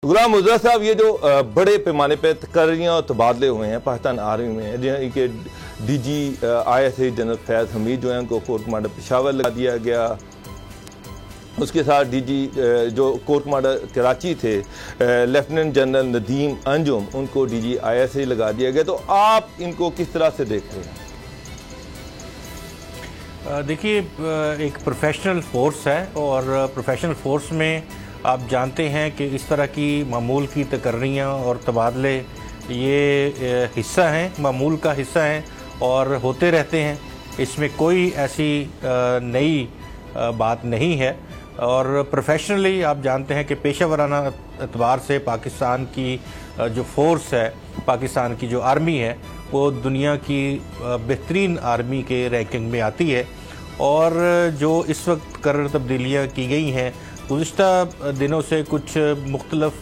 गुलाम मुज़फ़्फ़र साहब, ये जो बड़े पैमाने पर तकर्रियाँ और तबादले हुए हैं पाकिस्तान आर्मी में, कि DGISI जनरल फैज़ हमीद जो हैं उनको कोर कमांडर पेशावर लगा दिया गया। उसके साथ जो कोर कमांडर कराची थे लेफ्टिनेंट जनरल नदीम अंजुम, उनको DGISI लगा दिया गया। तो आप इनको किस तरह से देख रहे हैं? देखिए, एक प्रोफेशनल फोर्स है और प्रोफेशनल फोर्स में आप जानते हैं कि इस तरह की मामूल की तकर्रियाँ और तबादले ये हिस्सा हैं, मामूल का हिस्सा हैं और होते रहते हैं। इसमें कोई ऐसी नई बात नहीं है। और प्रोफेशनली आप जानते हैं कि पेशा वराना एतबार से पाकिस्तान की जो फोर्स है, पाकिस्तान की जो आर्मी है, वो दुनिया की बेहतरीन आर्मी के रैंकिंग में आती है। और जो इस वक्त कर्र तब्दीलियाँ की गई हैं, गुज़िश्ता दिनों से कुछ मुख्तलफ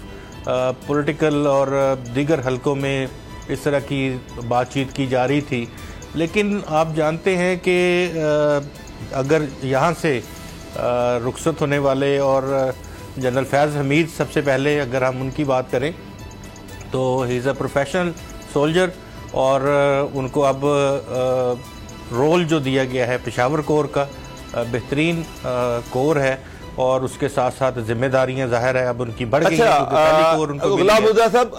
पॉलिटिकल और दीगर हलकों में इस तरह की बातचीत की जा रही थी। लेकिन आप जानते हैं कि अगर यहाँ से रुखसत होने वाले और जनरल फैज़ हमीद सबसे पहले अगर हम उनकी बात करें तो he is a professional soldier और उनको अब रोल जो दिया गया है पेशावर कोर का, बेहतरीन कोर है और उसके साथ साथ जिम्मेदारियां ज़ाहिर है अब उनकी बढ़ गई हैं। गुलाम मुज़फ़्फ़र साहब,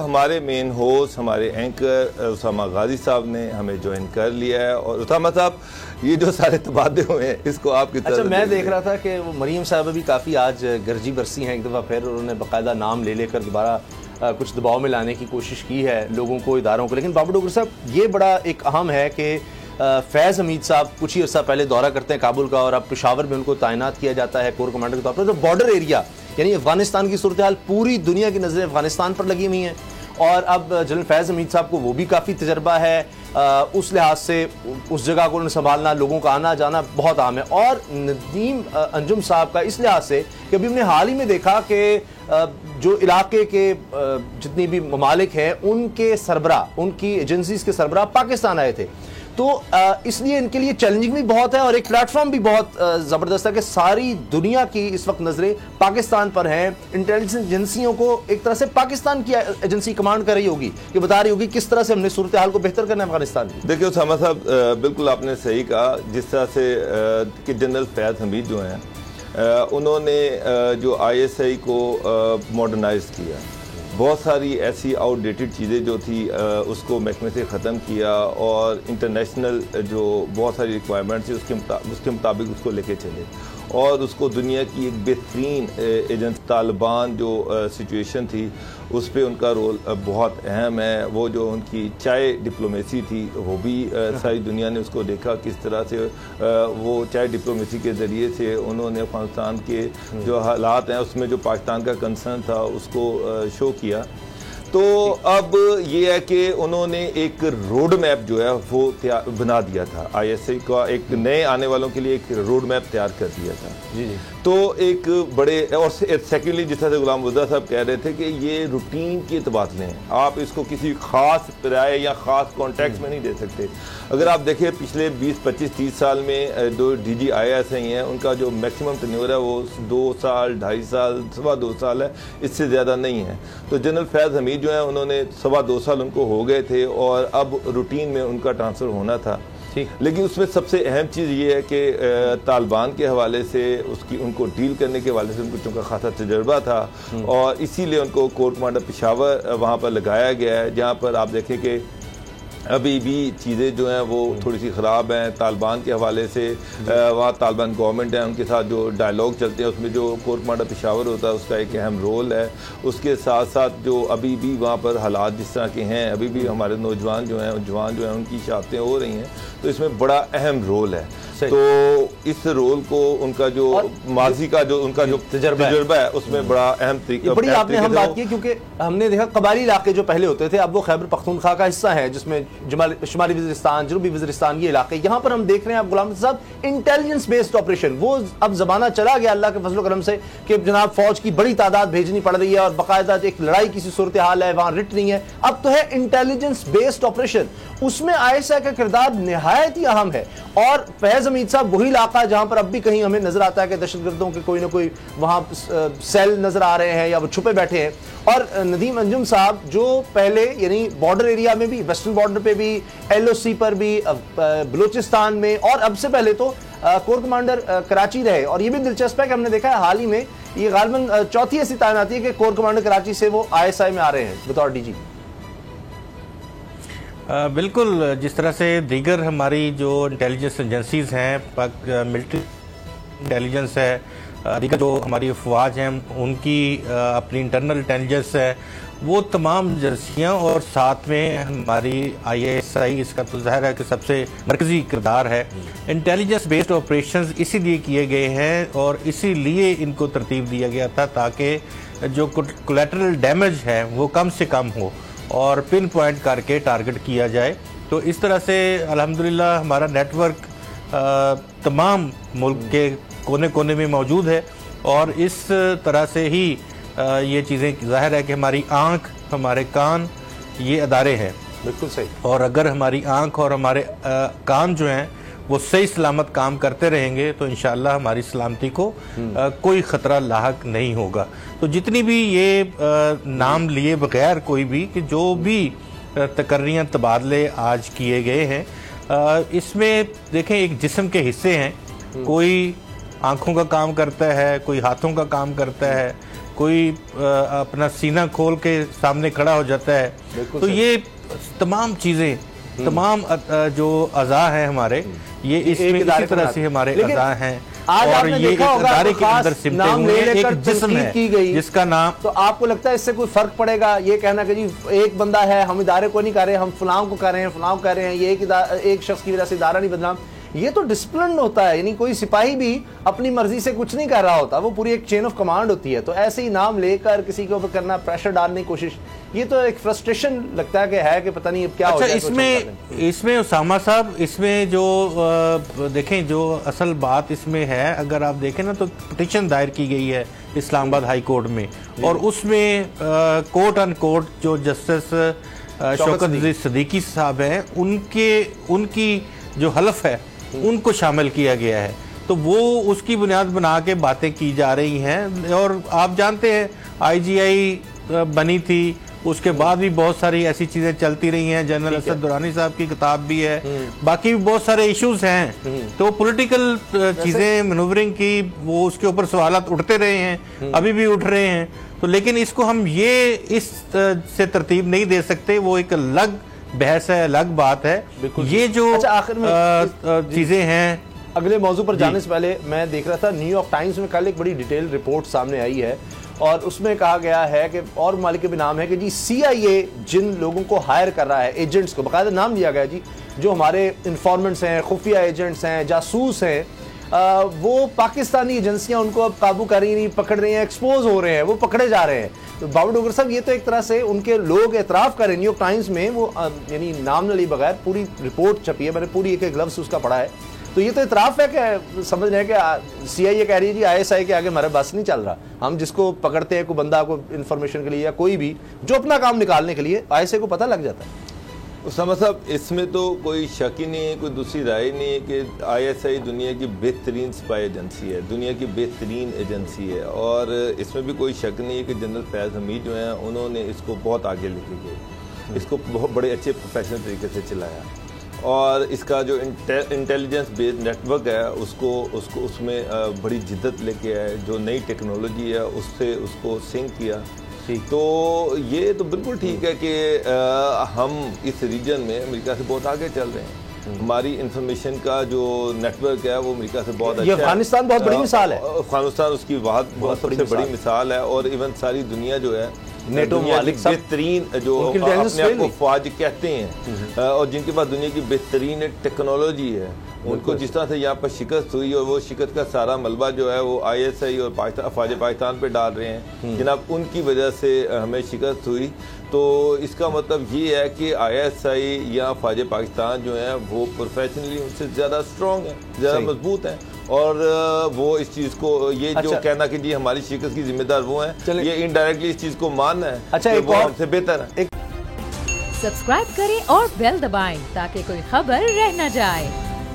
हमारे मेन होस्ट, हमारे एंकर उसामा गाजी साहब ने हमें ज्वाइन कर लिया है। और उसामा साहब, ये जो सारे तबादले हुए हैं इसको आप किस तरह? मैं देख रहा था कि वो मरीम साहब भी काफ़ी आज गर्जी बरसी हैं। एक दफ़ा फिर उन्होंने बाकायदा नाम ले लेकर दोबारा कुछ दबाव में लाने की कोशिश की है लोगों को, इदारों को। लेकिन बाबू डोगर साहब, ये बड़ा एक अहम है कि फैज़ हमीद साहब कुछ ही अर्सा पहले दौरा करते हैं काबुल का और अब पेशावर में उनको तैनात किया जाता है कोर कमांडर के तौर पर। तो बॉर्डर एरिया यानी अफगानिस्तान की सूरत हाल, पूरी दुनिया की नज़रें अफगानिस्तान पर लगी हुई हैं और अब जनरल फैज़ हमीद साहब को वो भी काफ़ी तजर्बा है। उस लिहाज से उस जगह को संभालना, लोगों का आना जाना बहुत आम है। और नदीम अंजुम साहब का इस लिहाज से कि अभी हमने हाल ही में देखा कि जो इलाके के जितनी भी ममालिक हैं उनके सरबरा, उनकी एजेंसीज के सरबरा पाकिस्तान आए थे। तो इसलिए इनके लिए चैलेंजिंग भी बहुत है और एक प्लेटफॉर्म भी बहुत ज़बरदस्त है कि सारी दुनिया की इस वक्त नज़रें पाकिस्तान पर हैं। इंटेलिजेंस एजेंसियों को एक तरह से पाकिस्तान की एजेंसी कमांड कर रही होगी, कि बता रही होगी किस तरह से हमने सूरत हाल को बेहतर करना है अफगानिस्तान की। देखिए उसामा साहब, बिल्कुल आपने सही कहा। जिस तरह से कि जनरल फैज़ हमीद जो हैं उन्होंने जो ISI को मॉडर्नाइज किया, बहुत सारी ऐसी आउटडेटेड चीज़ें जो थी उसको महकमे से ख़त्म किया और इंटरनेशनल जो बहुत सारी रिक्वायरमेंट्स थी उसके मुताबिक उसको लेके चले और उसको दुनिया की एक बेहतरीन एजेंसी तालिबान जो सिचुएशन थी उस पर उनका रोल बहुत अहम है। वो जो उनकी चाय डिप्लोमेसी थी वो भी सारी दुनिया ने उसको देखा, किस तरह से वो चाय डिप्लोमेसी के ज़रिए से उन्होंने अफगानिस्तान के जो हालात हैं उसमें जो पाकिस्तान का कंसर्न था उसको शो किया। तो अब ये है कि उन्होंने एक रोड मैप जो है वो बना दिया था, ISI का एक नए आने वालों के लिए एक रोड मैप तैयार कर दिया था। जी जी। तो एक बड़े और सेकेंडली जिस तरह से गुलाम मुज़फ़्फ़र साहब कह रहे थे कि ये रूटीन के तबादले हैं, आप इसको किसी खास राय या ख़ास कॉन्टेक्स्ट में नहीं दे सकते। अगर आप देखें पिछले 20, 25, 30 साल में जो DGISI हैं उनका जो मैक्सिमम टेन्योर है वो 2 साल, 2.5 साल, 2.25 साल है, इससे ज़्यादा नहीं है। तो जनरल फैज़ हमीद जो है उन्होंने 2.25 साल उनको हो गए थे और अब रूटीन में उनका ट्रांसफ़र होना था। लेकिन उसमें सबसे अहम चीज़ ये है कि तालिबान के हवाले से उनको डील करने के हवाले से उनको चूँकि खासा तजर्बा था और इसीलिए उनको कोर कमांडर पेशावर वहाँ पर लगाया गया है, जहाँ पर आप देखें कि अभी भी चीज़ें जो हैं वो थोड़ी सी ख़राब हैं तालिबान के हवाले से। वहाँ तालिबान गवर्नमेंट है, उनके साथ जो डायलॉग चलते हैं उसमें जो कोर कमांडर पेशावर होता है उसका एक अहम रोल है। उसके साथ साथ जो अभी भी वहाँ पर हालात जिस तरह के हैं, अभी भी हमारे नौजवान जो हैं, जवान जो हैं, उनकी शहादतें हो रही हैं, तो इसमें बड़ा अहम रोल है। तो इस रोल को उनका जो माजी का जो उनका जो तजर्बा है उसमें बड़ा अहम तरीका बड़ी आपने हम बात की, क्योंकि हमने देखा कबायली इलाके जो पहले होते थे अब वो खैबर पख्तूनख्वा का हिस्सा है, जिसमें शुमाली वज़ीरिस्तान, जनूबी वज़ीरिस्तान, ये इलाके। यहाँ पर हम देख रहे हैं आप गुलाम साहब, इंटेलिजेंस बेस्ड ऑपरेशन, वो अब जमाना चला गया अल्लाह के फजल करम से कि जनाब फौज की बड़ी तादाद भेजनी पड़ रही है और बाकायदा एक लड़ाई की सूरत हाल है, वहाँ रिट नहीं है। अब तो है इंटेलिजेंस बेस्ड ऑपरेशन, उसमें ISI का किरदार निहायत ही अहम है। और फैज़ हमीद साहब वही इलाका इलाका जहां पर अब भी कहीं हमें नजर आता है कि दहशतगर्दों के कोई ना कोई वहां सेल नजर आ रहे हैं या वो छुपे बैठे हैं। और नदीम अंजुम साहब जो पहले यानी बॉर्डर एरिया में भी, वेस्टर्न बॉर्डर पे भी, LOC पर भी, बलूचिस्तान में, और अब से पहले तो कोर कमांडर कराची रहे। और ये भी दिलचस्प है कि हमने देखा है हाल ही में ये गालिबन चौथी ऐसी तैनाती है कि कोर कमांडर कराची से वो ISI में आ रहे हैं बतौर DG। बिल्कुल, जिस तरह से दीगर हमारी जो इंटेलिजेंस एजेंसीज हैं, मिलिट्री इंटेलिजेंस है, दीगर जो हमारी अफवाज हैं उनकी अपनी इंटरनल इंटेलिजेंस है, वो तमाम एजेंसियाँ, और साथ में हमारी ISI, इसका तो ज़ाहिर है कि सबसे मरकज़ी किरदार है। इंटेलिजेंस बेस्ड ऑपरेशंस इसीलिए किए गए हैं और इसीलिए इनको तरतीब दिया गया था ताकि जो कोलैटरल डैमेज है वो कम से कम हो और पिन पॉइंट करके टारगेट किया जाए। तो इस तरह से अल्हम्दुलिल्लाह हमारा नेटवर्क तमाम मुल्क के कोने कोने में मौजूद है और इस तरह से ही ये चीज़ें, ज़ाहिर है कि हमारी आँख, हमारे कान, ये अदारे हैं। बिल्कुल सही। और अगर हमारी आँख और हमारे कान जो हैं वो सही सलामत काम करते रहेंगे तो इंशाअल्लाह हमारी सलामती को कोई ख़तरा लाहक नहीं होगा। तो जितनी भी ये नाम लिए बगैर कोई भी कि जो भी तकर्रियाँ तबादले आज किए गए हैं, इसमें देखें एक जिस्म के हिस्से हैं, कोई आँखों का काम करता है, कोई हाथों का काम करता है, कोई अपना सीना खोल के सामने खड़ा हो जाता है। तो ये तमाम चीज़ें, तमाम जो अज़ा हैं हमारे, ये इसमें इसी तरह से हमारे अज़ा हैं और ये एक अदारे के अंदर सिमटे हुए एक जिस्म है जिसका नाम। तो आपको लगता है इससे कोई फर्क पड़ेगा ये कहना कि जी एक बंदा है, हम इदारे को नहीं कर रहे, हम फलां को कर रहे हैं, फलां को कर रहे हैं, ये एक शख्स की वजह से इदारा नहीं बदनाम? ये तो डिसिप्लिन होता है, यानी कोई सिपाही भी अपनी मर्जी से कुछ नहीं कर रहा होता, वो पूरी एक चेन ऑफ कमांड होती है। तो ऐसे ही नाम लेकर किसी के ऊपर करना, प्रेशर डालने की कोशिश, ये तो एक फ्रस्ट्रेशन लगता है कि पता नहीं अब क्या हो जाए। इसमें उसामा साहब, इसमें जो देखें जो असल बात इसमें है, अगर आप देखें ना तो पिटीशन दायर की गई है इस्लामाबाद हाई कोर्ट में और उसमें कोर्ट अन कोर्ट जो जस्टिस शौकत सदीकी साहब हैं उनकी जो हलफ है उनको शामिल किया गया है। तो वो उसकी बुनियाद बना के बातें की जा रही हैं और आप जानते हैं IGI बनी थी, उसके बाद भी बहुत सारी ऐसी चीज़ें चलती रही हैं। जनरल असद दुरानी साहब की किताब भी है, बाकी भी बहुत सारे इश्यूज हैं। तो पॉलिटिकल चीज़ें मनूवरिंग की वो उसके ऊपर सवालात उठते रहे हैं, अभी भी उठ रहे हैं। तो लेकिन इसको हम ये इस से तरतीब नहीं दे सकते, वो एक अलग बहस है, अलग बात है। ये जो आखिर में चीजें हैं, अगले मौजू पर जाने से पहले मैं देख रहा था न्यूयॉर्क टाइम्स में कल एक बड़ी डिटेल रिपोर्ट सामने आई है और उसमें कहा गया है कि और मालिक के भी नाम है कि जी CIA जिन लोगों को हायर कर रहा है, एजेंट्स को बाकायदा नाम दिया गया जी, जो हमारे इन्फॉर्मेंट्स हैं, खुफिया एजेंट्स हैं, जासूस हैं, वो पाकिस्तानी एजेंसियां उनको अब काबू कर रही नहीं, पकड़ रही हैं, एक्सपोज हो रहे हैं, वो पकड़े जा रहे हैं। तो बाबर डोगर साहब, ये तो एक तरह से उनके लोग एतराफ़ करें। न्यूयॉर्क टाइम्स में वो यानी नाम न ली बगैर पूरी रिपोर्ट छपी है, मैंने पूरी एक ग्लव्स उसका पढ़ा है। तो ये तो इतराफ़ है कि समझ रहे हैं कि CIA कह रही है जी ISI के आगे हमारा बस नहीं चल रहा, हम जिसको पकड़ते हैं कोई बंदा को इन्फॉर्मेशन के लिए या कोई भी जो अपना काम निकालने के लिए, ISI को पता लग जाता है। उसामा साहब, इसमें तो कोई शक ही नहीं है, कोई दूसरी राय नहीं है कि ISI दुनिया की बेहतरीन स्पाई एजेंसी है, दुनिया की बेहतरीन एजेंसी है और इसमें भी कोई शक नहीं है कि जनरल फैज़ हमीद जो हैं उन्होंने इसको बहुत आगे लेके गए, इसको बहुत बड़े अच्छे प्रोफेशनल तरीके से चलाया और इसका जो इंटेलिजेंस बेस्ड नेटवर्क है उसको उसमें बड़ी जिद्दत लेके आए, जो नई टेक्नोलॉजी है उससे उसको सिंक किया। तो ये तो बिल्कुल ठीक है कि हम इस रीजन में अमेरिका से बहुत आगे चल रहे हैं। हमारी इंफॉर्मेशन का जो नेटवर्क है वो अमेरिका से बहुत अच्छा है। अफगानिस्तान बहुत बड़ी मिसाल है, अफगानिस्तान उसकी बहुत सबसे बड़ी मिसाल है और इवन सारी दुनिया जो है नेटो मालिक बेहतरीन जो अपने आप को फौज कहते हैं और जिनके पास दुनिया की बेहतरीन टेक्नोलॉजी है, उनको जिस तरह से यहाँ पर शिकस्त हुई और वो शिकस्त का सारा मलबा जो है वो ISI और फ़ौज पाकिस्तान पे डाल रहे हैं जनाब, उनकी वजह से हमें शिकस्त हुई। तो इसका मतलब ये है कि ISI या फ़ौज पाकिस्तान जो है वो प्रोफेशनली उनसे ज़्यादा स्ट्रॉन्ग है, ज़्यादा मजबूत है और वो इस चीज़ को ये जो कहना कि जी हमारी शिकस्त की जिम्मेदार वो हैं, ये इनडायरेक्टली इस चीज़ को मानना है। अच्छा, वो हमसे बेहतर है। सब्सक्राइब करें और बेल दबाएं ताकि कोई खबर रह न जाए।